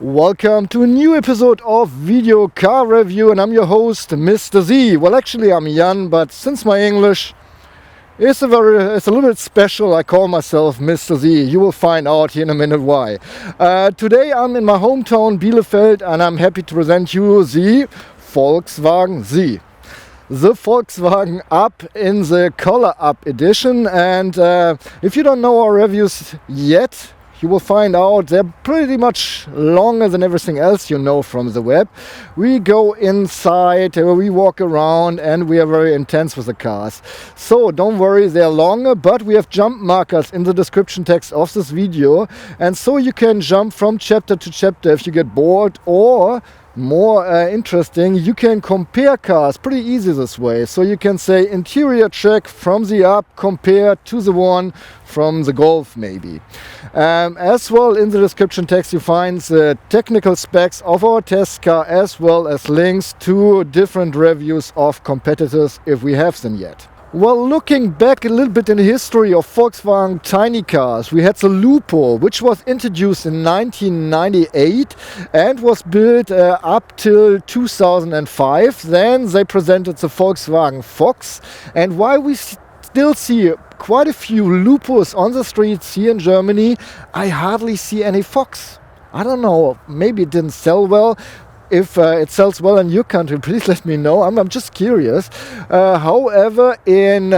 Welcome to a new episode of Video Car Review, and I'm your host, Mr. Z. Well, actually I'm Jan, but since my English is it's a little bit special, I call myself Mr. Z. You will find out here in a minute why. Today I'm in my hometown Bielefeld, and I'm happy to present you the Volkswagen Z. The Volkswagen Up in the Color Up edition, and if you don't know our reviews yet, you will find out they're pretty much longer than everything else you know from the web. We go inside, we walk around, and we are very intense with the cars. So don't worry, they're longer, but we have jump markers in the description text of this video, and so you can jump from chapter to chapter if you get bored, or more interesting, you can compare cars pretty easy this way. So you can say interior check from the Up compared to the one from the Golf maybe. As well, in the description text you find the technical specs of our test car, as well as links to different reviews of competitors if we have them yet. Well, looking back a little bit in the history of Volkswagen tiny cars, we had the Lupo, which was introduced in 1998 and was built up till 2005. Then they presented the Volkswagen Fox, and while we still see quite a few Lupos on the streets here in Germany, I hardly see any Fox. I don't know, maybe it didn't sell well. If it sells well in your country, please let me know. I'm just curious. However, in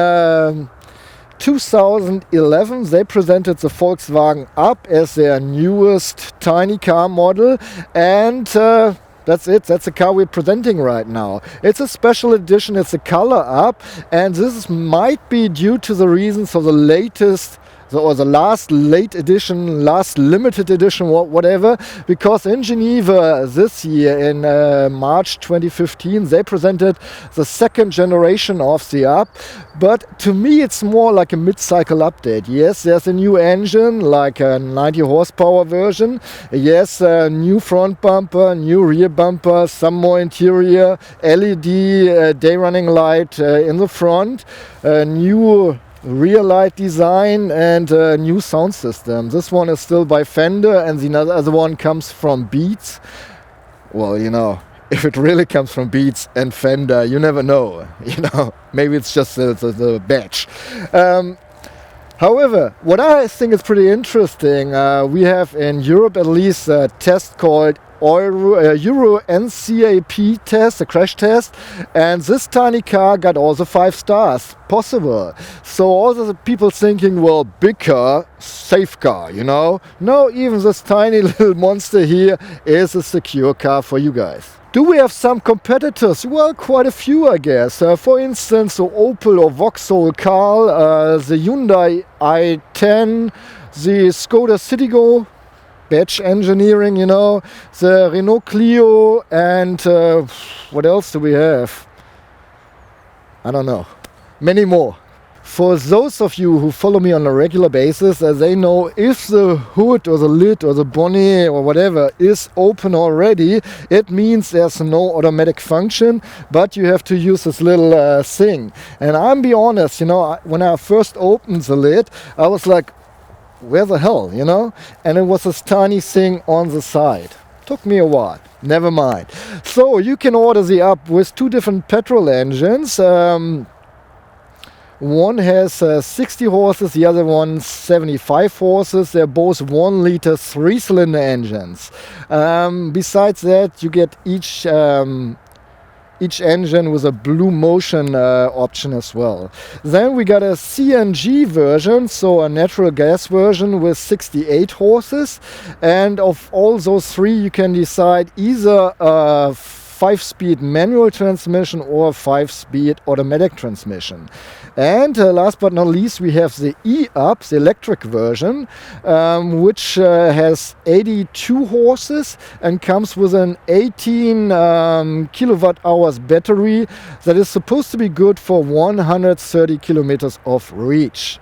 2011, they presented the Volkswagen Up as their newest tiny car model, and that's it. That's the car we're presenting right now. It's a special edition. It's a color up, and this might be due to the reasons of the latest or the last late edition, last limited edition, whatever, because in Geneva this year, in March 2015, they presented the second generation of the Up. But to me, it's more like a mid-cycle update. Yes, there's a new engine, like a 90 horsepower version. Yes, a new front bumper, new rear bumper, some more interior, LED day running light in the front, new rear light design, and a new sound system. This one is still by Fender, and the other one comes from Beats. Well, you know, if it really comes from Beats and Fender, you never know. You know, maybe it's just the badge. However, what I think is pretty interesting, we have in Europe at least a test called Euro NCAP test, a crash test, and this tiny car got all the 5 stars possible. So all the people thinking, well, big car, safe car, you know? No, even this tiny little monster here is a secure car for you guys. Do we have some competitors? Well, quite a few, I guess. For instance, the Opel or Vauxhall Karl, the Hyundai i10, the Skoda Citigo, badge engineering, you know, the Renault Clio, and what else do we have? I don't know. Many more. For those of you who follow me on a regular basis, they know if the hood or the lid or the bonnet or whatever is open already, it means there's no automatic function, but you have to use this little thing. And I'll be honest, you know, when I first opened the lid, I was like, where the hell, you know? And it was this tiny thing on the side. Took me a while. Never mind. So you can order the Up with 2 different petrol engines. One has 60 horses, the other one 75 horses. They're both 1 liter 3-cylinder engines. Besides that, you get each engine with a BlueMotion option as well. Then we got a CNG version, so a natural gas version with 68 horses. And of all those 3, you can decide either a 5-speed manual transmission or a 5-speed automatic transmission. And last but not least, we have the E-Up, the electric version, which has 82 horses and comes with an 18 kilowatt hours battery that is supposed to be good for 130 kilometers of reach.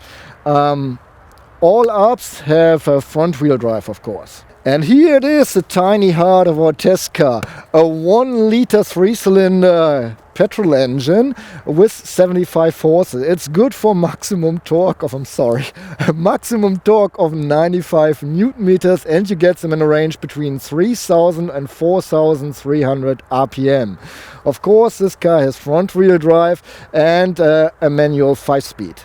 All Ups have a front wheel drive, of course. And here it is, the tiny heart of our test car. A 1 liter 3-cylinder petrol engine with 75 horses. It's good for maximum torque of, maximum torque of 95 Newton meters, and you get them in a range between 3,000 and 4,300 RPM. Of course, this car has front wheel drive and a manual 5-speed.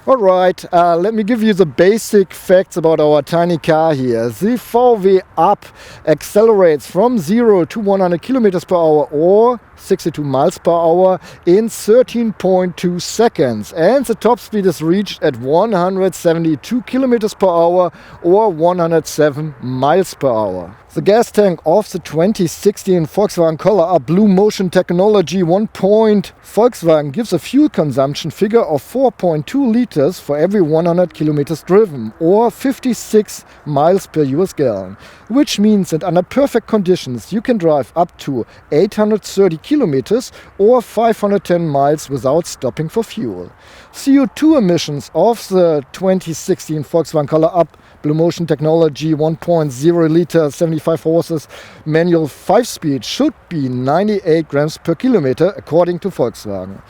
Alright, let me give you the basic facts about our tiny car here. The VW Up accelerates from 0 to 100 kilometers per hour or 62 miles per hour in 13.2 seconds, and the top speed is reached at 172 kilometers per hour or 107 miles per hour. The gas tank of the 2016 Volkswagen Karl BlueMotion Technology 1-point Volkswagen gives a fuel consumption figure of 4.2 liters for every 100 kilometers driven, or 56 miles per US gallon, which means that under perfect conditions you can drive up to 830 kilometers or 510 miles without stopping for fuel. CO2 emissions of the 2016 Volkswagen Karl BlueMotion Technology 1.0 liter 75 horses manual 5-speed should be 98 grams per kilometer according to Volkswagen.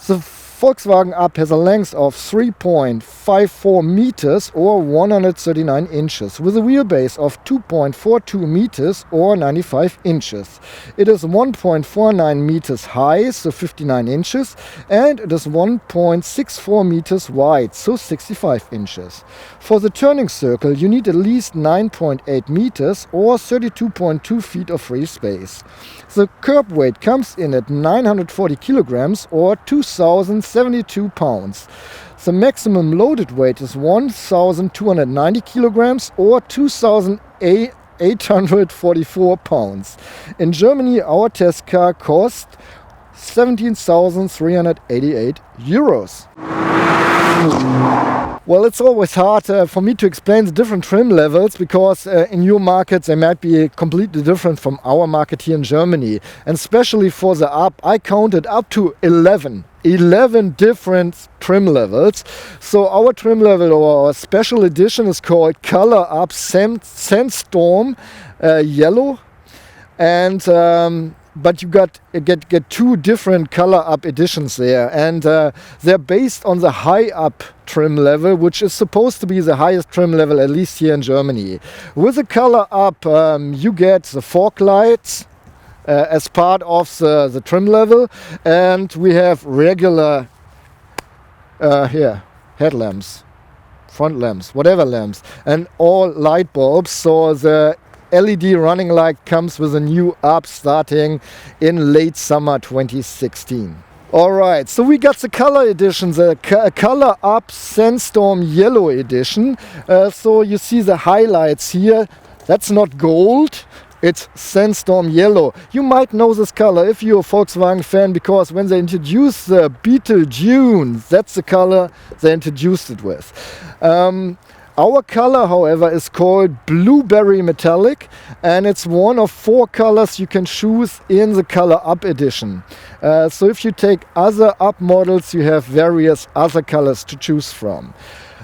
The Volkswagen Up has a length of 3.54 meters or 139 inches with a wheelbase of 2.42 meters or 95 inches. It is 1.49 meters high, so 59 inches, and it is 1.64 meters wide, so 65 inches. For the turning circle you need at least 9.8 meters or 32.2 feet of free space. The curb weight comes in at 940 kilograms or 2,072 pounds. The maximum loaded weight is 1,290 kilograms or 2,844 pounds. In Germany, our test car cost 17,388 euros. Well, it's always hard for me to explain the different trim levels because in your markets they might be completely different from our market here in Germany. And especially for the Up, I counted up to 11 different trim levels. So our trim level or our special edition is called Color Up Sandstorm Yellow, and but you get two different color up editions there, and they're based on the high up trim level, which is supposed to be the highest trim level, at least here in Germany. With the color up, you get the fog lights as part of the trim level, and we have regular headlamps, front lamps, whatever lamps, and all light bulbs. So the LED running light comes with a new Up starting in late summer 2016. Alright, so we got the color edition, the Color Up Sandstorm Yellow edition. So you see the highlights here. That's not gold, it's Sandstorm Yellow. You might know this color if you're a Volkswagen fan, because when they introduced the Beetle Dune, that's the color they introduced it with. Our color, however, is called Blueberry Metallic, and it's one of 4 colors you can choose in the Color Up edition. So if you take other Up models, you have various other colors to choose from.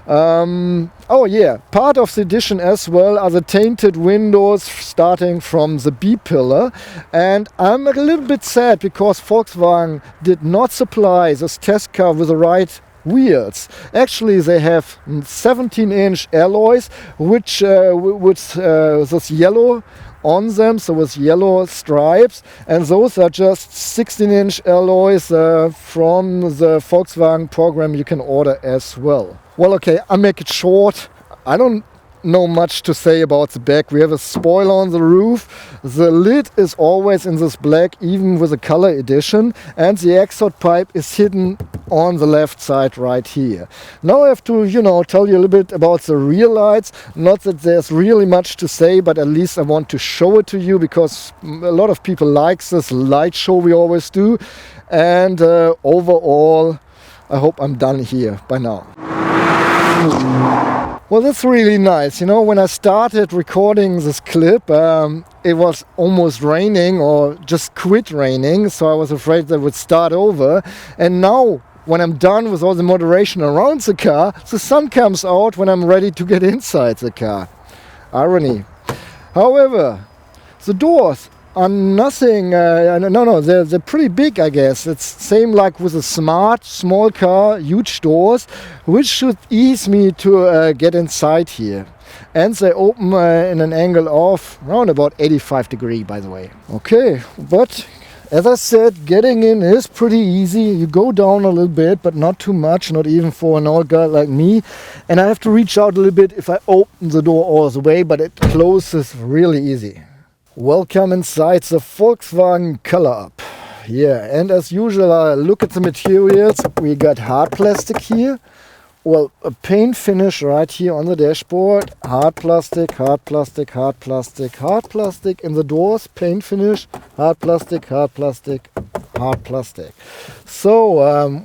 Oh yeah, part of the edition as well are the tinted windows starting from the B-pillar, and I'm a little bit sad because Volkswagen did not supply this test car with the right wheels. Actually, they have 17-inch alloys, which with this yellow on them, so with yellow stripes, and those are just 16-inch alloys from the Volkswagen program you can order as well. Well, okay, I'll make it short. I don't know much to say about the back. We have a spoiler on the roof. The lid is always in this black, even with a color edition, and the exhaust pipe is hidden on the left side right here. Now I have to, tell you a little bit about the rear lights. Not that there's really much to say, but at least I want to show it to you because a lot of people like this light show we always do. And overall, I hope I'm done here by now. Well, that's really nice. When I started recording this clip, it was almost raining or just quit raining, so I was afraid that it would start over. And now when I'm done with all the moderation around the car, the sun comes out when I'm ready to get inside the car. Irony. However, the doors are nothing, they're pretty big, I guess. It's same like with a small car, huge doors, which should ease me to get inside here. And they open in an angle of around about 85 degrees, by the way. Okay, but as I said, getting in is pretty easy. You go down a little bit, but not too much, not even for an old guy like me. And I have to reach out a little bit if I open the door all the way, but it closes really easy. Welcome inside the Volkswagen color-up. Yeah, and as usual, I look at the materials. We got hard plastic here. Well, a paint finish right here on the dashboard. Hard plastic, hard plastic, hard plastic, hard plastic. In the doors, paint finish, hard plastic, hard plastic, hard plastic. So,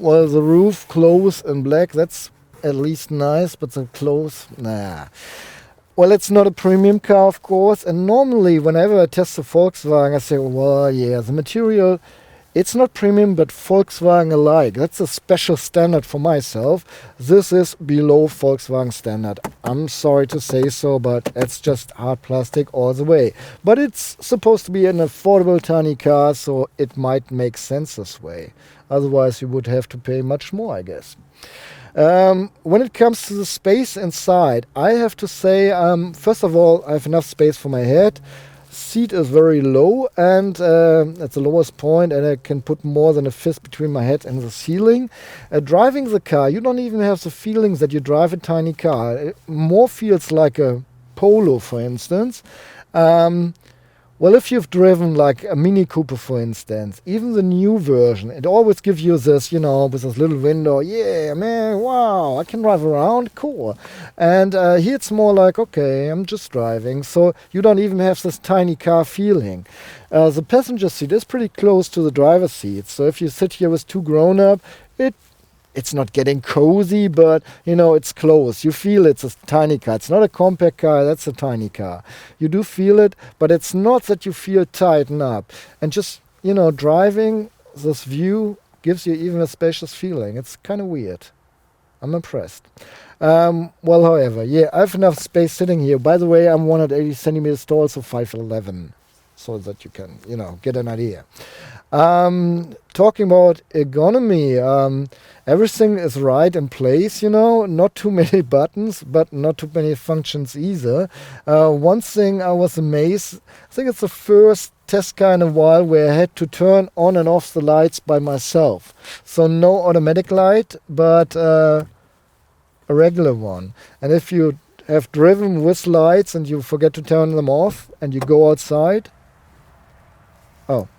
well, the roof closed in black. That's at least nice, but the clothes, nah. Well, it's not a premium car, of course, and normally whenever I test the Volkswagen, I say, well, yeah, the material, it's not premium, but Volkswagen alike. That's a special standard for myself. This is below Volkswagen standard. I'm sorry to say so, but it's just hard plastic all the way. But it's supposed to be an affordable tiny car, so it might make sense this way. Otherwise, you would have to pay much more, I guess. When it comes to the space inside, I have to say, first of all, I have enough space for my head. Seat is very low and at the lowest point, and I can put more than a fist between my head and the ceiling. Driving the car, you don't even have the feelings that you drive a tiny car. It more feels like a Polo, for instance. Well, if you've driven like a Mini Cooper, for instance, even the new version, it always gives you this, you know, with this little window. Yeah, man, wow, I can drive around, cool. And here it's more like, okay, I'm just driving. So you don't even have this tiny car feeling. The passenger seat is pretty close to the driver's seat. So if you sit here with two grown-up, it's not getting cozy, but, you know, it's close. You feel it's a tiny car. It's not a compact car, that's a tiny car. You do feel it, but it's not that you feel tightened up. And just, you know, driving this view gives you even a spacious feeling. It's kind of weird. I'm impressed. Well, however, yeah, I have enough space sitting here. By the way, I'm 180 centimeters tall, so 5'11", so that you can, you know, get an idea. Talking about ergonomy, everything is right in place, you know, not too many buttons, but not too many functions either. One thing I was amazed, I think it's the first test car in a while where I had to turn on and off the lights by myself. So no automatic light, but a regular one. And if you have driven with lights and you forget to turn them off and you go outside, oh,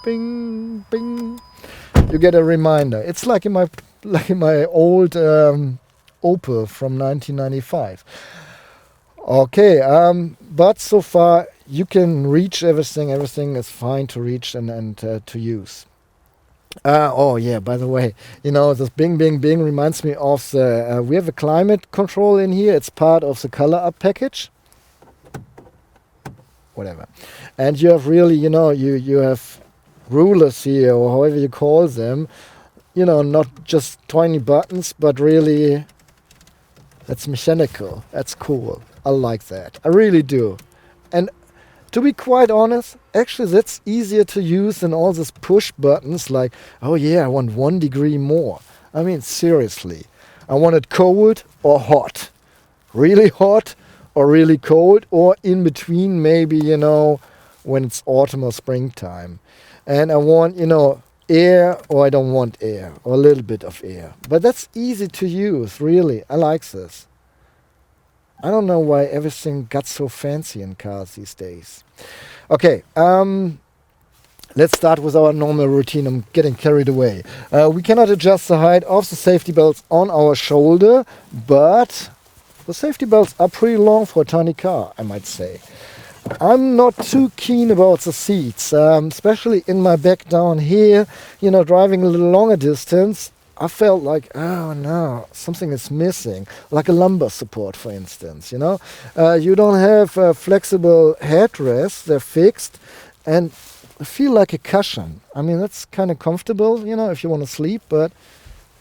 bing, bing, you get a reminder. It's like in my old Opel from 1995. Okay, but so far you can reach everything. Everything is fine to reach and to use. Oh yeah, by the way, you know, this bing, bing, bing reminds me of the, we have a climate control in here. It's part of the color-up package. Whatever. And you have really, you know, you have rulers here, or however you call them, you know, not just tiny buttons, but really, that's mechanical. That's cool. I like that. I really do. And to be quite honest, actually that's easier to use than all these push buttons like, oh yeah, I want 1 degree more. I mean, seriously. I want it cold or hot. Really hot or really cold, or in between, maybe, you know, when it's autumn or springtime. And I want, you know, air, or I don't want air, or a little bit of air. But that's easy to use, really. I like this. I don't know why everything got so fancy in cars these days. Okay, let's start with our normal routine. I'm getting carried away. We cannot adjust the height of the safety belts on our shoulder, but the safety belts are pretty long for a tiny car, I might say. I'm not too keen about the seats, especially in my back down here, you know, driving a little longer distance. I felt like, oh no, something is missing, like a lumbar support, for instance, you know. You don't have flexible headrests, they're fixed, and feel like a cushion. I mean, that's kind of comfortable, you know, if you want to sleep, but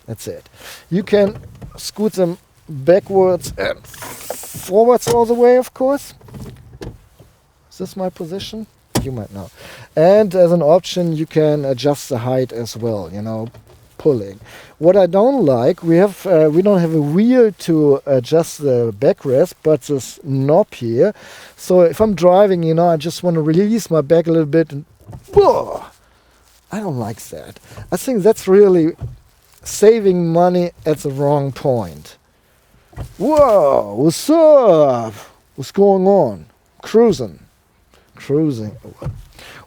that's it. You can scoot them backwards and forwards all the way, of course. Is this my position? You might know. And as an option, you can adjust the height as well, you know, pulling. What I don't like, we don't have a wheel to adjust the backrest, but this knob here. So if I'm driving, you know, I just want to release my back a little bit, and whoa, I don't like that. I think that's really saving money at the wrong point. Whoa, what's up? What's going on? Cruising.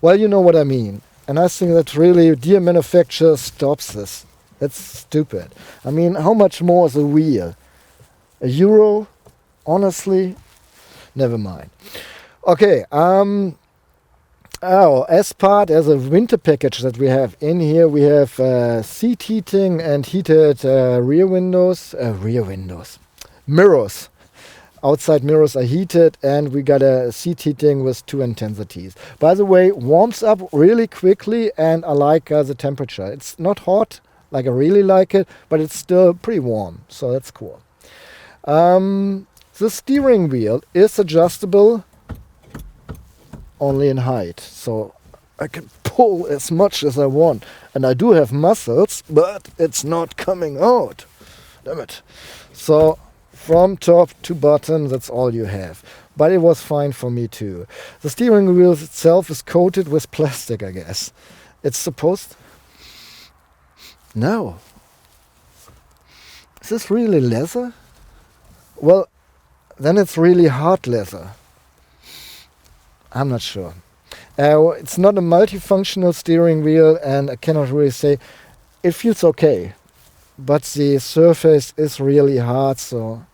Well, you know what I mean. And I think that really, dear manufacturer, stops this. That's stupid. I mean, how much more is a wheel? €1? Honestly? Never mind. Okay, as a winter package that we have in here, we have seat heating and heated mirrors. Outside mirrors are heated, and we got a seat heating with 2 intensities. By the way, warms up really quickly, and I like the temperature. It's not hot, like I really like it, but it's still pretty warm, so that's cool. The steering wheel is adjustable only in height, so I can pull as much as I want. And I do have muscles, but it's not coming out. Damn it. So from top to bottom, that's all you have. But it was fine for me too. The steering wheel itself is coated with plastic, I guess. It's supposed... No. Is this really leather? Well, then it's really hard leather. I'm not sure. It's not a multifunctional steering wheel, and I cannot really say. It feels okay, but the surface is really hard, so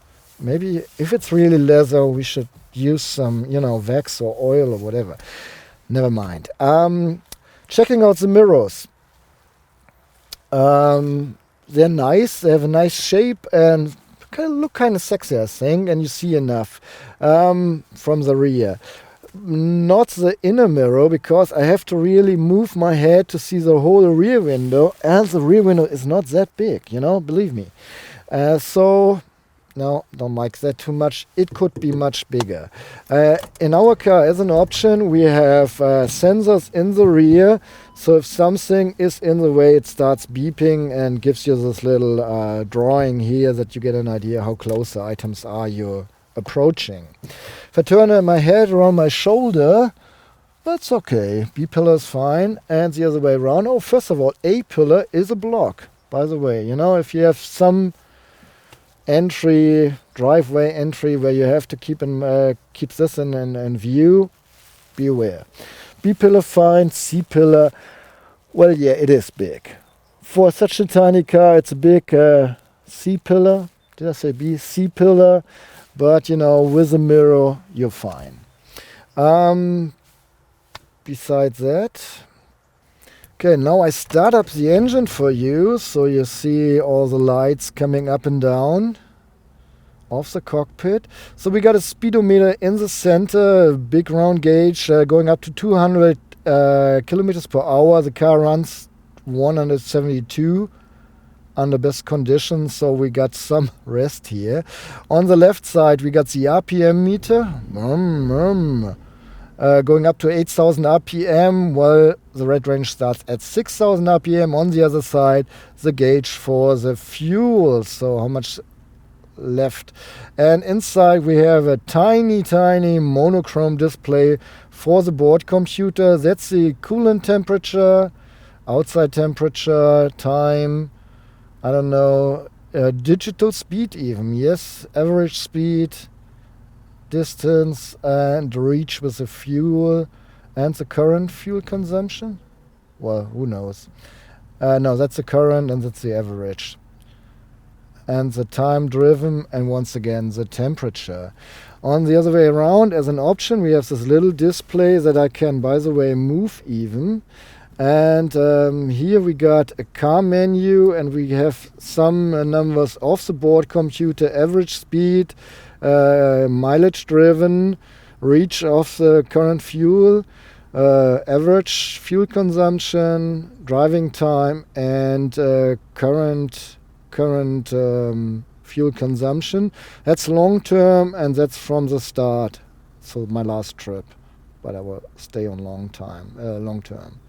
maybe if it's really leather, we should use some, you know, wax or oil or whatever. Never mind. Checking out the mirrors. They're nice. They have a nice shape and look kind of sexy, I think, and you see enough from the rear. Not the inner mirror, because I have to really move my head to see the whole rear window, and the rear window is not that big, you know, believe me. So, no, don't like that too much. It could be much bigger. In our car, as an option, we have sensors in the rear, so if something is in the way, it starts beeping and gives you this little drawing here that you get an idea how close the items are you're approaching. If I turn my head around my shoulder, that's okay. B pillar is fine, and the other way around. Oh, first of all, A pillar is a block. By the way, you know, if you have some driveway entry where you have to keep this in view, be aware. B pillar fine, C pillar, well, yeah, it is big. For such a tiny car, it's a big C pillar. Did I say B? C pillar. But, you know, with a mirror, you're fine. Besides that, okay, now I start up the engine for you, so you see all the lights coming up and down of the cockpit. So we got a speedometer in the center, a big round gauge going up to 200 kilometers per hour. The car runs 172 under best conditions, so we got some rest here. On the left side, we got the RPM meter. Going up to 8,000 RPM, while the red range starts at 6,000 RPM. On the other side, the gauge for the fuel, so how much left. And inside we have a tiny monochrome display for the board computer. That's the coolant temperature, outside temperature, time, I don't know, digital speed even, yes, average speed, distance, and reach with the fuel, and the current fuel consumption. Well, who knows? No, that's the current and that's the average. And the time driven, and once again the temperature. On the other way around, as an option, we have this little display that I can, by the way, move even. And here we got a car menu, and we have some numbers of the board computer: average speed, mileage driven, reach of the current fuel, average fuel consumption, driving time, and current fuel consumption. That's long term, and that's from the start. So my last trip, but I will stay on long term.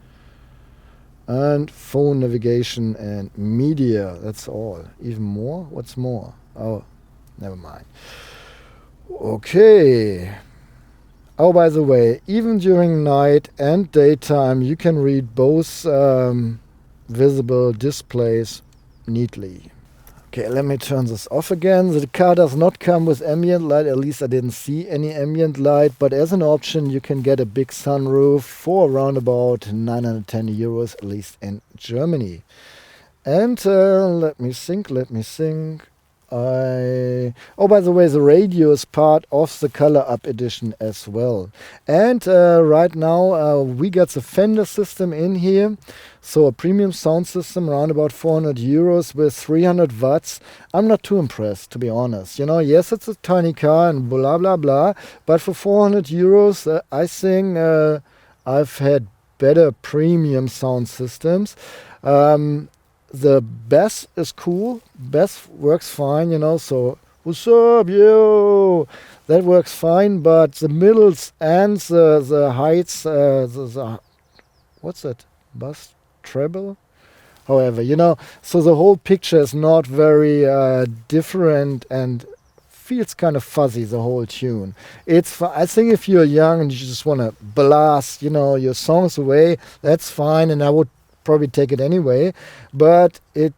And phone navigation and media. That's all. Even more? What's more? Oh, never mind. Okay. Oh, by the way, even during night and daytime, you can read both visible displays neatly. Okay, let me turn this off again. The car does not come with ambient light. At least I didn't see any ambient light. But as an option, you can get a big sunroof for around about 910 euros, at least in Germany. And let me think. Oh, by the way, the radio is part of the Color Up edition as well. And right now we got the Fender system in here. So a premium sound system around about 400 euros with 300 watts. I'm not too impressed, to be honest. You know, yes, it's a tiny car and blah, blah, blah. But for 400 euros, I think I've had better premium sound systems. The bass is cool. Bass works fine, you know, so what's up, yo? That works fine, but the middles and the heights, what's that? Bass treble? However, you know, so the whole picture is not very different and feels kind of fuzzy, the whole tune. I think if you're young and you just want to blast, you know, your songs away, that's fine, and I would probably take it anyway, but it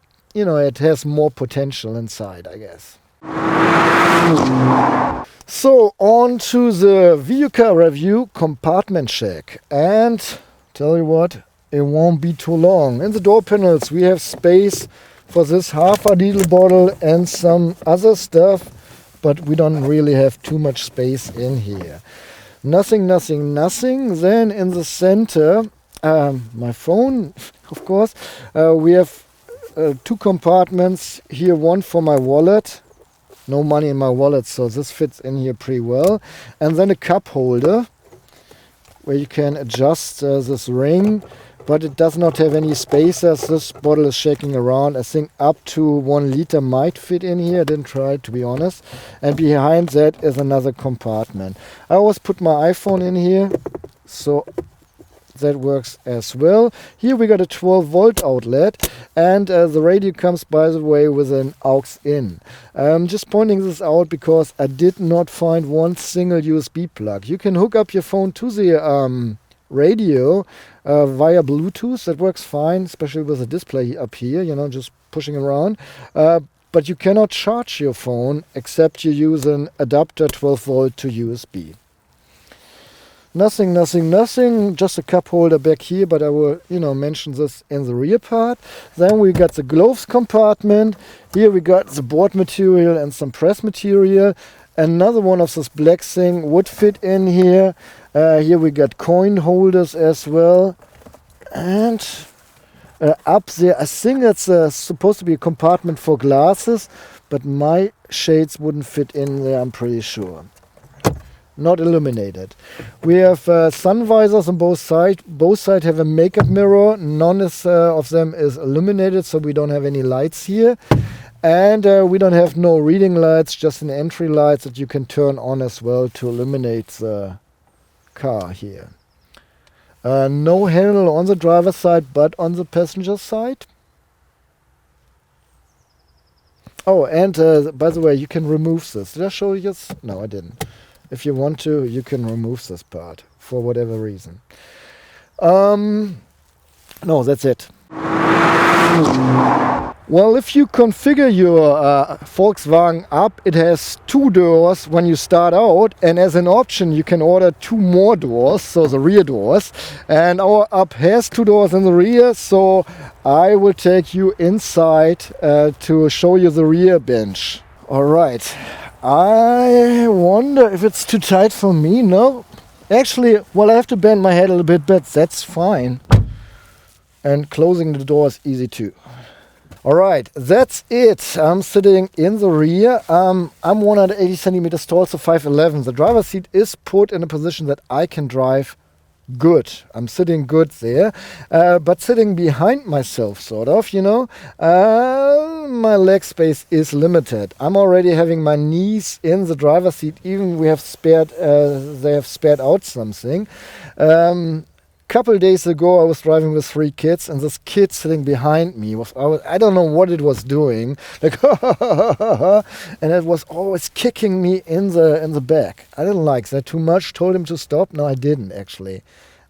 has more potential inside, I guess. So on to the video car review, compartment check, and tell you what, it won't be too long. In the door panels we have space for this half a little bottle and some other stuff, but we don't really have too much space in here. Nothing. Then in the center, my phone, of course. We have two compartments here, one for my wallet. No money in my wallet, so this fits in here pretty well. And then a cup holder where you can adjust this ring, but it does not have any spacers. This bottle is shaking around. I think up to 1 liter might fit in here. I didn't try it, to be honest. And behind that is another compartment. I always put my iPhone in here, so that works as well. Here we got a 12 volt outlet, and the radio comes, by the way, with an aux in. I'm just pointing this out because I did not find one single USB plug. You can hook up your phone to the radio via Bluetooth. That works fine, especially with the display up here, you know, just pushing around. But you cannot charge your phone except you use an adapter 12 volt to USB. Nothing, just a cup holder back here, but I will, mention this in the rear part. Then we got the gloves compartment. Here we got the board material and some press material. Another one of this black thing would fit in here. Here we got coin holders as well. And up there, I think it's supposed to be a compartment for glasses, but my shades wouldn't fit in there, I'm pretty sure. Not illuminated. We have sun visors on both sides. Both sides have a makeup mirror. None of them is illuminated, so we don't have any lights here. And we don't have no reading lights, just an entry light that you can turn on as well to illuminate the car here. No handle on the driver's side, but on the passenger side. Oh, and by the way, you can remove this. Did I show you this? No, I didn't. If you want to, you can remove this part for whatever reason. No, that's it. Well, if you configure your Volkswagen up, it has 2 doors when you start out, and as an option you can order 2 more doors, so the rear doors. And our up has 2 doors in the rear, so I will take you inside to show you the rear bench. All right. I wonder if it's too tight for me. No, actually, well, I have to bend my head a little bit, but that's fine. And closing the door is easy too. All right, that's it. I'm sitting in the rear. I'm 180 centimeters tall, so 5'11". The driver's seat is put in a position that I can drive good. I'm sitting good there, but sitting behind myself, sort of, you know, my leg space is limited. I'm already having my knees in the driver's seat. Even they have spared out something. Couple days ago, I was driving with 3 kids, and this kid sitting behind me I don't know what it was doing, like and it was always kicking me in the back. I didn't like that too much. Told him to stop. No, I didn't actually.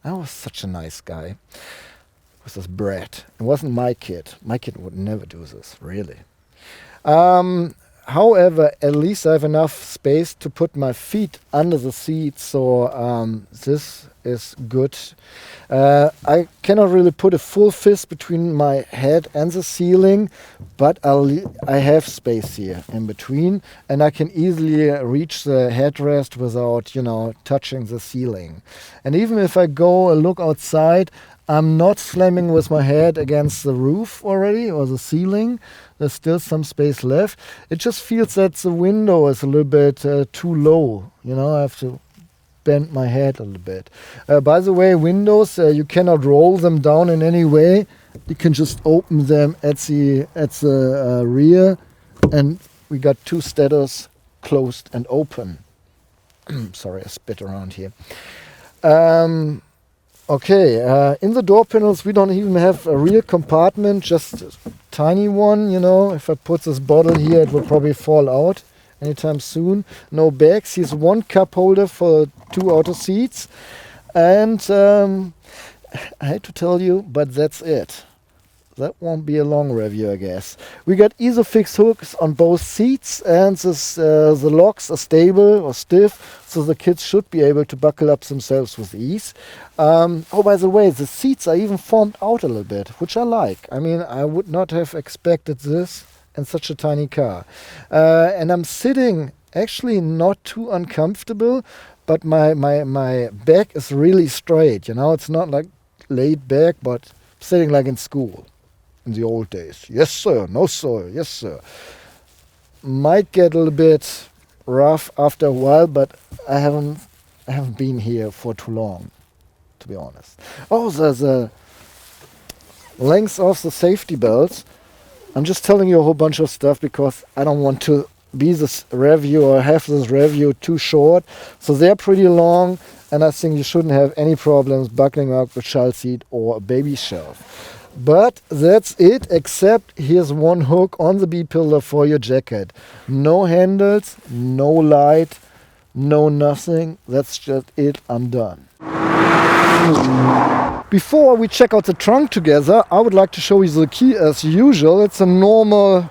I was such a nice guy. It was this brat. It wasn't my kid. My kid would never do this, really. However, at least I have enough space to put my feet under the seat, so this is good. I cannot really put a full fist between my head and the ceiling, but I have space here in between, and I can easily reach the headrest without, you know, touching the ceiling. And even if I go and look outside, I'm not slamming with my head against the roof already or the ceiling. There's still some space left. It just feels that the window is a little bit too low. You know, I have to bend my head a little bit. By the way, windows, you cannot roll them down in any way. You can just open them at the rear, and we got 2 status, closed and open. Sorry, I spit around here. Okay, in the door panels we don't even have a real compartment, just a tiny one, you know. If I put this bottle here, it will probably fall out anytime soon. No bags. Here's 1 cup holder for 2 outer seats. And I hate to tell you, but that's it. That won't be a long review, I guess. We got Isofix hooks on both seats, and the locks are stable or stiff, so the kids should be able to buckle up themselves with ease. Oh, by the way, the seats are even formed out a little bit, which I like. I mean, I would not have expected this in such a tiny car. And I'm sitting actually not too uncomfortable, but my back is really straight. You know, it's not like laid back, but sitting like in school. In the old days. Yes, sir. No, sir. Yes, sir. Might get a little bit rough after a while, but I haven't been here for too long, to be honest. Oh, the length of the safety belts. I'm just telling you a whole bunch of stuff because I don't want to be this review or have this review too short. So they're pretty long, and I think you shouldn't have any problems buckling up a child seat or a baby shelf. But that's it, except here's 1 hook on the B-pillar for your jacket. No handles, no light, no nothing. That's just it. I'm done. Before we check out the trunk together, I would like to show you the key as usual. It's a normal,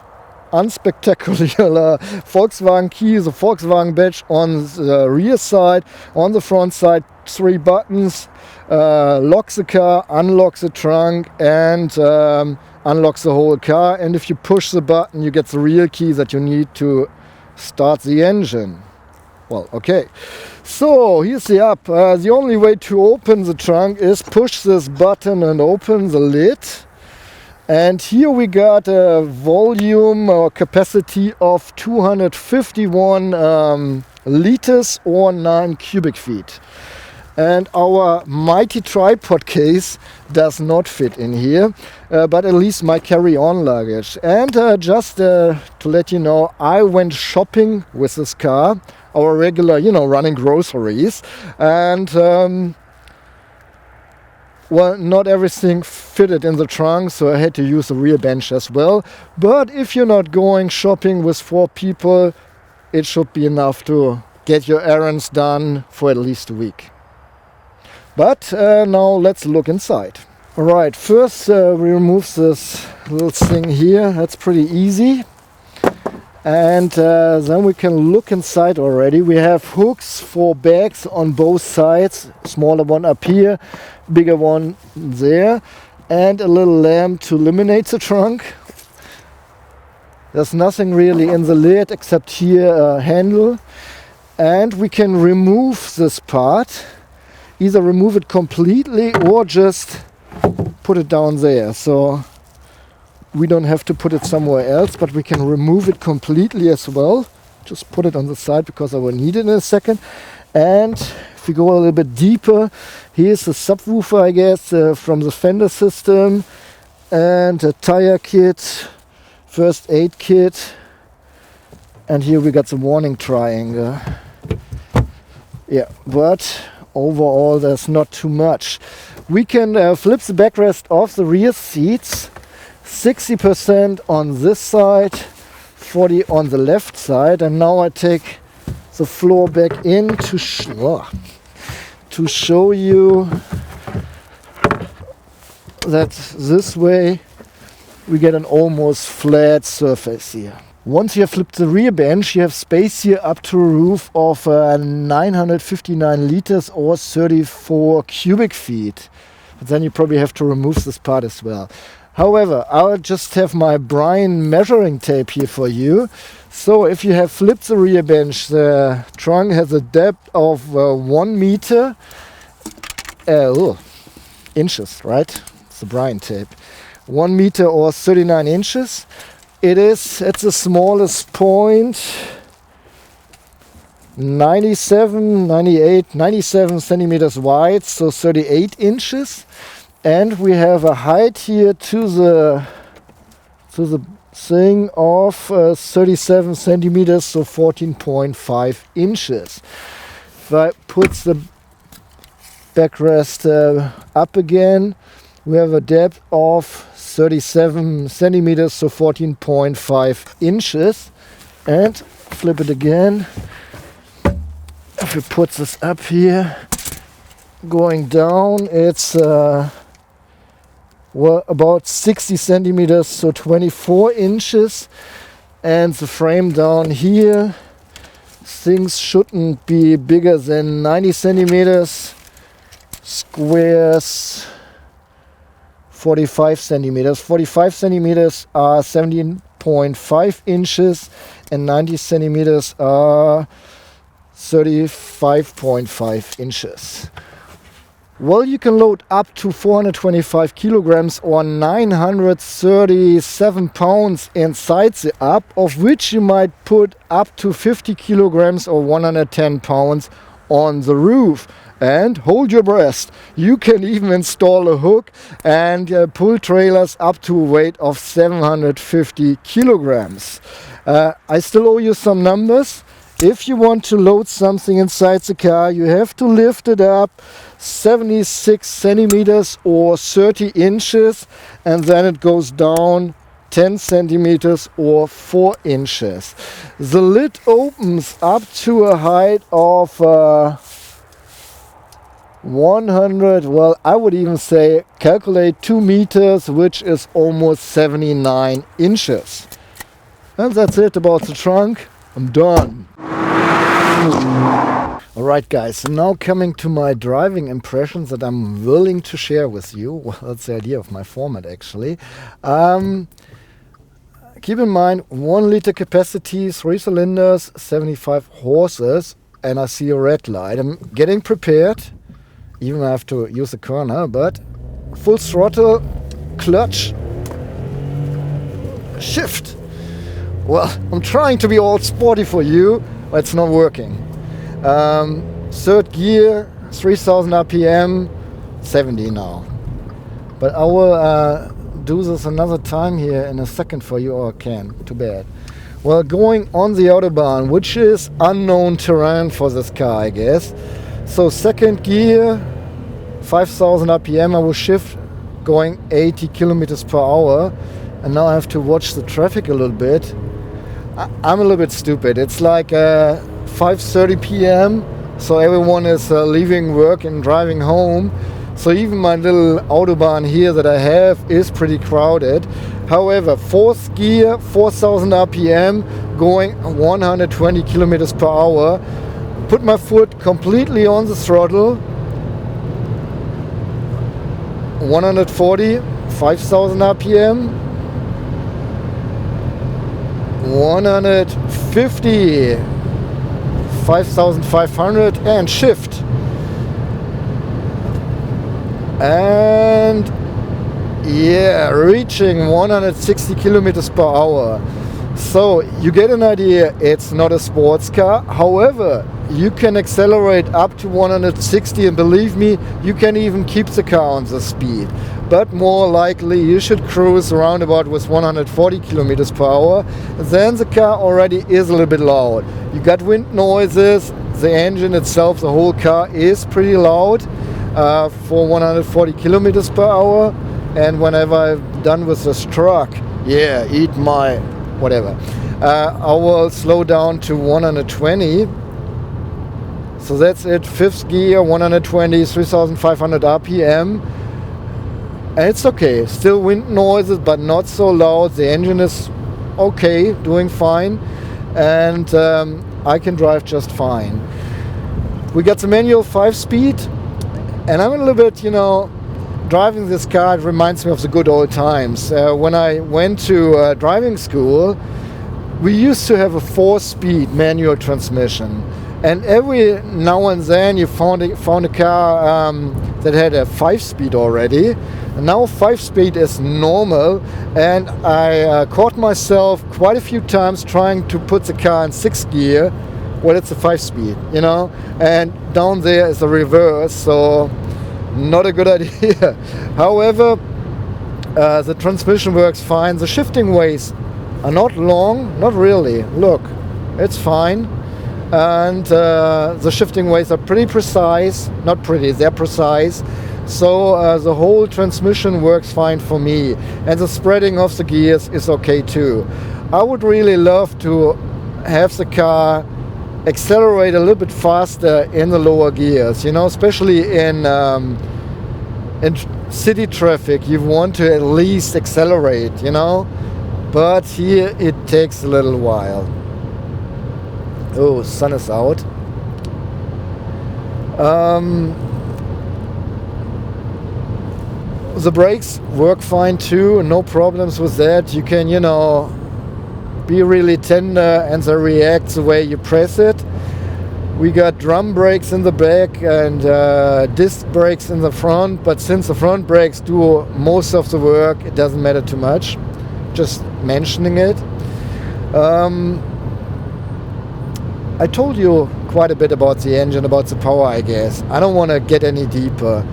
unspectacular Volkswagen key, the Volkswagen badge on the rear side. On the front side, 3 buttons. Locks the car, unlocks the trunk, and unlocks the whole car. And if you push the button, you get the real key that you need to start the engine. Well, okay. So here's the up. The only way to open the trunk is push this button and open the lid. And here we got a volume or capacity of 251 liters or 9 cubic feet. And our mighty tripod case does not fit in here, but at least my carry-on luggage. And just to let you know, I went shopping with this car, our regular, you know, running groceries. And, well, not everything fitted in the trunk, so I had to use the rear bench as well. But if you're not going shopping with 4 people, it should be enough to get your errands done for at least a week. But now let's look inside. Alright, first we remove this little thing here. That's pretty easy. And then we can look inside already. We have hooks for bags on both sides. Smaller one up here, bigger one there. And a little lamp to illuminate the trunk. There's nothing really in the lid except here a handle. And we can remove this part. Either remove it completely or just put it down there. So we don't have to put it somewhere else, but we can remove it completely as well. Just put it on the side because I will need it in a second. And If we go a little bit deeper, here's the subwoofer, I guess, from the fender system, and a tire kit, first aid kit, and here we got the warning triangle. Yeah, but overall there's not too much. We can flip the backrest off the rear seats, 60% on this side, 40 on the left side, and now I take the floor back in to show you that this way we get an almost flat surface here. Once you have flipped the rear bench, you have space here up to a roof of 959 liters or 34 cubic feet. But then you probably have to remove this part as well. However, I'll just have my Brian measuring tape here for you. So if you have flipped the rear bench, the trunk has a depth of 1 meter, inches, right? It's the Brian tape. 1 meter or 39 inches. It is at the smallest point 97 centimeters wide, so 38 inches. And we have a height here to the thing of 37 centimeters, so 14.5 inches. If I put the backrest up again, we have a depth of 37 centimeters, so 14.5 inches. And flip it again. If we put this up here, going down, it's about 60 centimeters, so 24 inches. And the frame down here, things shouldn't be bigger than 90 centimeters. Squares 45 centimeters. 45 centimeters are 17.5 inches, and 90 centimeters are 35.5 inches. Well, you can load up to 425 kilograms or 937 pounds inside the up, of which you might put up to 50 kilograms or 110 pounds on the roof. And hold your breath, you can even install a hook and pull trailers up to a weight of 750 kilograms. I still owe you some numbers. If you want to load something inside the car, you have to lift it up 76 centimeters or 30 inches, and then it goes down 10 centimeters or 4 inches. The lid opens up to a height of 100, well, I would even say calculate 2 meters, which is almost 79 inches. And that's it about the trunk. I'm done. Alright guys, now coming to my driving impressions that I'm willing to share with you. Well, that's the idea of my format actually. Keep in mind, 1 liter capacity, 3 cylinders, 75 horses, and I see a red light. I'm getting prepared. Even I have to use the corner, but full throttle, clutch, shift. Well, I'm trying to be all sporty for you, but it's not working. Third gear, 3000 RPM, 70 now. But I will do this another time here in a second for you, or I can, too bad. Well, going on the Autobahn, which is unknown terrain for this car, I guess. So second gear, 5000 RPM, I will shift going 80 kilometers per hour. And now I have to watch the traffic a little bit. I'm a little bit stupid. It's like 5:30 p.m. So everyone is leaving work and driving home. So even my little Autobahn here that I have is pretty crowded. However, fourth gear, 4000 RPM, going 120 kilometers per hour. Put my foot completely on the throttle. 140, 5000 RPM. 150, 5500, and shift. And yeah, reaching 160 kilometers per hour. So you get an idea, it's not a sports car. However, you can accelerate up to 160, and believe me, you can even keep the car on the speed. But more likely you should cruise around about with 140 kilometers per hour. Then the car already is a little bit loud. You got wind noises, the engine itself, the whole car is pretty loud for 140 kilometers per hour. And whenever I'm done with this truck, yeah, eat my whatever, I will slow down to 120. So that's it, 5th gear, 120, 3,500 RPM. And it's okay, still wind noises, but not so loud. The engine is okay, doing fine, and I can drive just fine. We got the manual 5-speed, and I'm a little bit, driving this car, it reminds me of the good old times. When I went to driving school, we used to have a 4-speed manual transmission. And every now and then you found a car that had a 5-speed already. And now 5-speed is normal, and I caught myself quite a few times trying to put the car in 6th gear. Well, it's a 5-speed, and down there is a reverse, so not a good idea. However, the transmission works fine. The shifting ways are not long, not really. Look, it's fine. And the shifting ways are pretty precise. Not pretty, they're precise. So the whole transmission works fine for me. And the spreading of the gears is okay too. I would really love to have the car accelerate a little bit faster in the lower gears, especially in city traffic. You want to at least accelerate, but here it takes a little while. Oh, sun is out. The brakes work fine too, no problems with that. You can, be really tender and they react the way you press it. We got drum brakes in the back and disc brakes in the front, but since the front brakes do most of the work, it doesn't matter too much. Just mentioning it. I told you quite a bit about the engine, about the power, I guess. I don't want to get any deeper.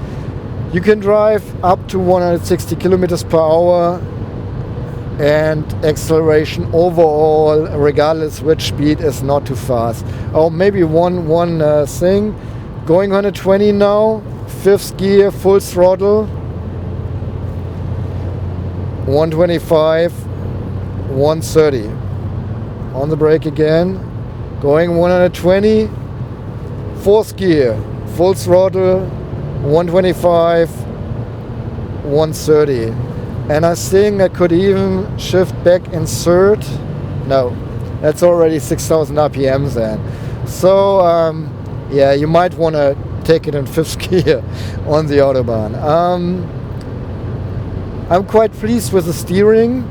You can drive up to 160 kilometers per hour, and acceleration overall, regardless which speed, is not too fast. Oh, maybe one thing. Going 120 now, 5th gear, full throttle. 125, 130. On the brake again. Going 120, 4th gear, full throttle, 125, 130. And I think I could even shift back in 3rd. No, that's already 6,000 RPMs then. So, yeah, you might want to take it in 5th gear on the Autobahn. I'm quite pleased with the steering.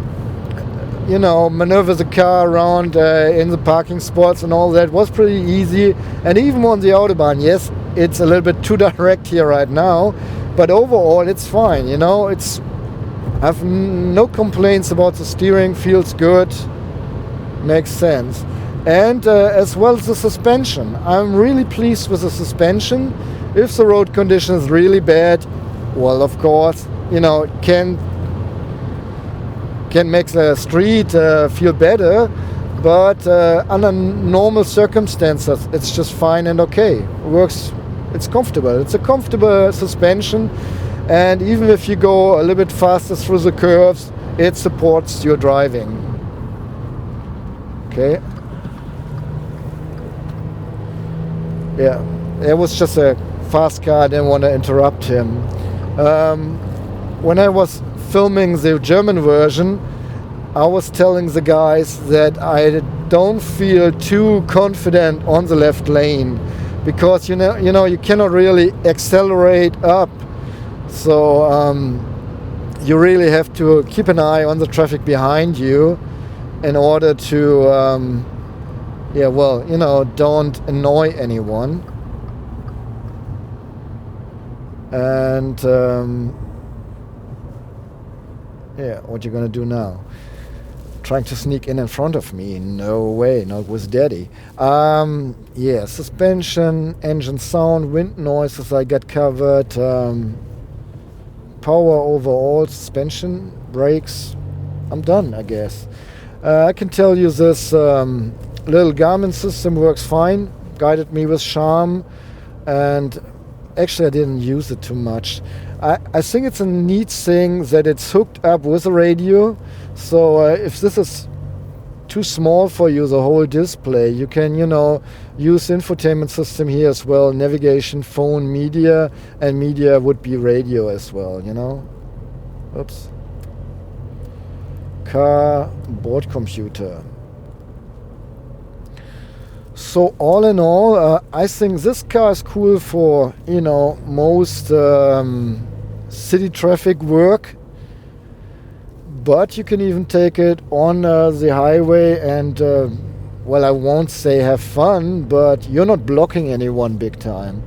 Maneuver the car around in the parking spots and all that was pretty easy. And even on the Autobahn, yes, it's a little bit too direct here right now, but overall it's fine. I have no complaints about the steering, feels good, makes sense. And as well as the suspension. I'm really pleased with the suspension. If the road condition is really bad, well, of course, it can make the street feel better, but under normal circumstances it's just fine and okay. It works, it's comfortable. It's a comfortable suspension, and even if you go a little bit faster through the curves, it supports your driving. Okay. Yeah, it was just a fast car, I didn't want to interrupt him. When I was filming the German version, I was telling the guys that I don't feel too confident on the left lane, because you cannot really accelerate up, so you really have to keep an eye on the traffic behind you in order to don't annoy anyone. And what you're gonna do now? trying to sneak in front of me. No way, not with Daddy. Yeah, suspension, engine sound, wind noises I got covered. Power overall, suspension, brakes. I'm done, I guess. I can tell you this little Garmin system works fine. Guided me with charm, and actually I didn't use it too much. I think it's a neat thing that it's hooked up with a radio. So if this is too small for you, the whole display, you can, use infotainment system here as well, navigation, phone, media, and media would be radio as well, Oops. Car, board computer. So all in all, I think this car is cool for, most city traffic work. But you can even take it on the highway and, I won't say have fun, but you're not blocking anyone big time.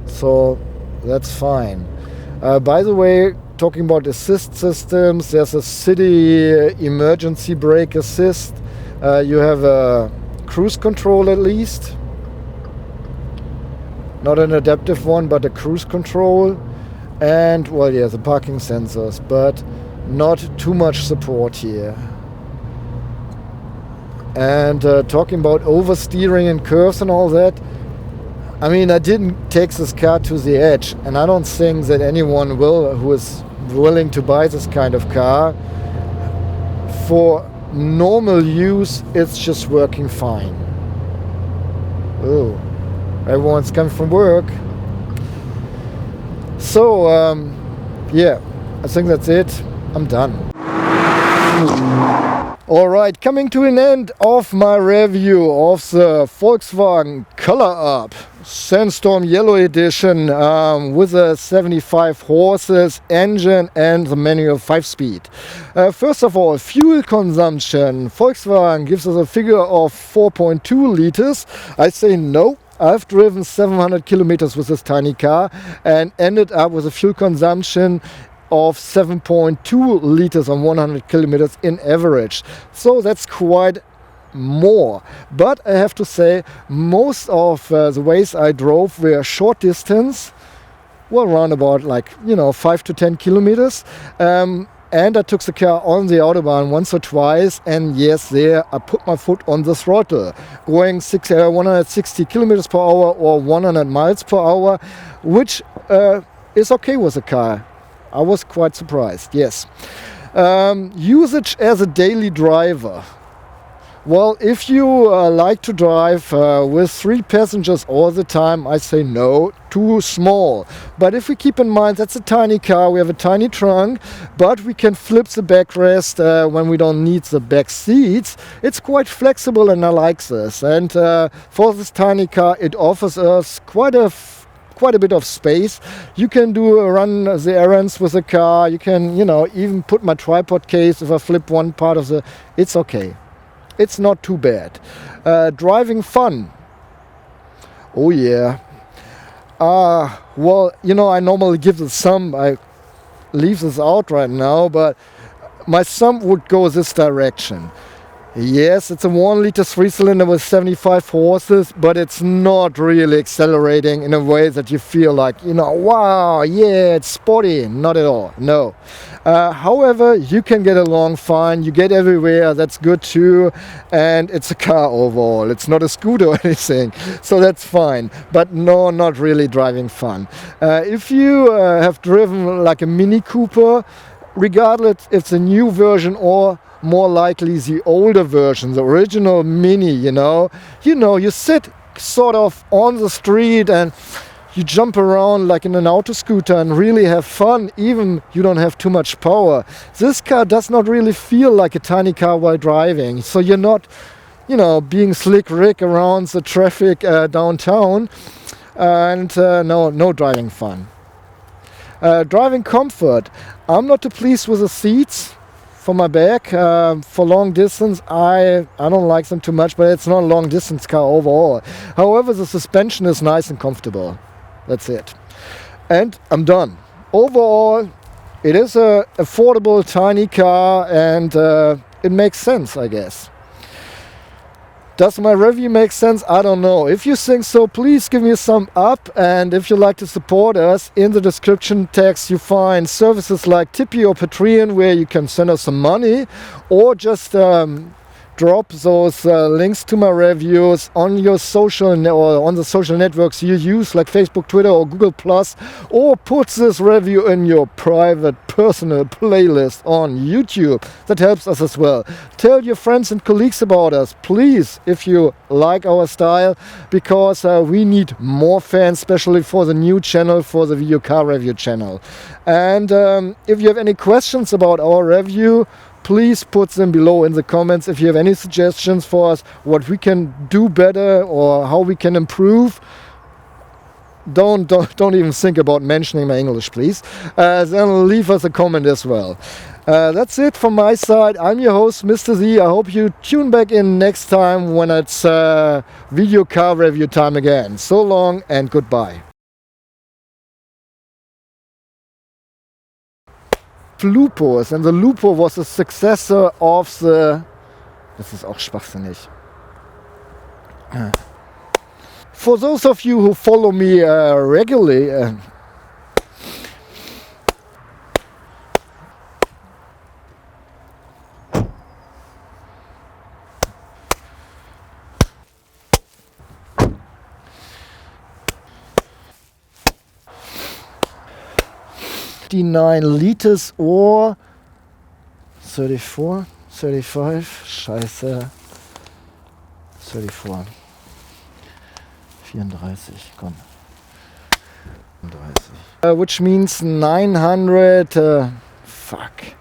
So that's fine. By the way, talking about assist systems, there's a city emergency brake assist. You have a cruise control at least. Not an adaptive one, but a cruise control. And, the parking sensors, but not too much support here. And talking about oversteering and curves and all that, I didn't take this car to the edge, and I don't think that anyone will who is willing to buy this kind of car. For normal use, it's just working fine. Oh, everyone's coming from work. So, I think that's it. I'm done. Alright, coming to an end of my review of the Volkswagen Color Up Sandstorm Yellow Edition with a 75 horses engine and the manual 5-speed. First of all, fuel consumption. Volkswagen gives us a figure of 4.2 liters. I say no. I've driven 700 kilometers with this tiny car and ended up with a fuel consumption of 7.2 liters on 100 kilometers in average. So that's quite more. But I have to say, most of the ways I drove were short distance, around about 5 to 10 kilometers. And I took the car on the Autobahn once or twice, and yes, there I put my foot on the throttle, going 160 kilometers per hour or 100 miles per hour, which is okay with the car. I was quite surprised, yes. Usage as a daily driver. Well, if you like to drive with 3 passengers all the time, I say no, too small. But if we keep in mind that's a tiny car, we have a tiny trunk, but we can flip the backrest when we don't need the back seats. It's quite flexible and I like this. And for this tiny car, it offers us quite a bit of space. You can run the errands with the car. You can, even put my tripod case if I flip one part of it's okay. It's not too bad. Driving fun. Oh yeah. I normally give the sum. I leave this out right now, but my sum would go this direction. Yes, it's a 1 liter 3-cylinder with 75 horses, but it's not really accelerating in a way that you feel like, wow, yeah, it's sporty. Not at all, no. However, you can get along fine. You get everywhere, that's good too. And it's a car overall. It's not a scooter or anything, so that's fine. But no, not really driving fun. If you have driven like a Mini Cooper, regardless if it's a new version or more likely the older version, the original Mini, you sit sort of on the street and you jump around like in an auto scooter and really have fun, even you don't have too much power. This car does not really feel like a tiny car while driving, so you're not, being slick Rick around the traffic downtown, and no driving fun. Driving comfort. I'm not too pleased with the seats for my back. For long distance, I don't like them too much, but it's not a long distance car overall. However, the suspension is nice and comfortable. That's it. And I'm done. Overall, it is a affordable tiny car, and it makes sense, I guess. Does my review make sense? I don't know. If you think so, please give me a thumb up. And if you like to support us, in the description text you find services like Tipeee or Patreon, where you can send us some money, or just drop those links to my reviews on your or on the social networks you use, like Facebook, Twitter, or Google+, or put this review in your private personal playlist on YouTube. That helps us as well. Tell your friends and colleagues about us, please, if you like our style, because we need more fans, especially for the new channel, for the video car review channel. And if you have any questions about our review, please put them below in the comments. If you have any suggestions for us, what we can do better or how we can improve, don't even think about mentioning my English, please. Then leave us a comment as well. That's it from my side. I'm your host, Mr. Z. I hope you tune back in next time when it's video car review time again. So long and goodbye. Lupus, and the Lupo was the successor of the... Das ist auch schwachsinnig. For those of you who follow me regularly... liters or 34, 35, scheiße, 34, 34, komm, 34, which means 900, fuck.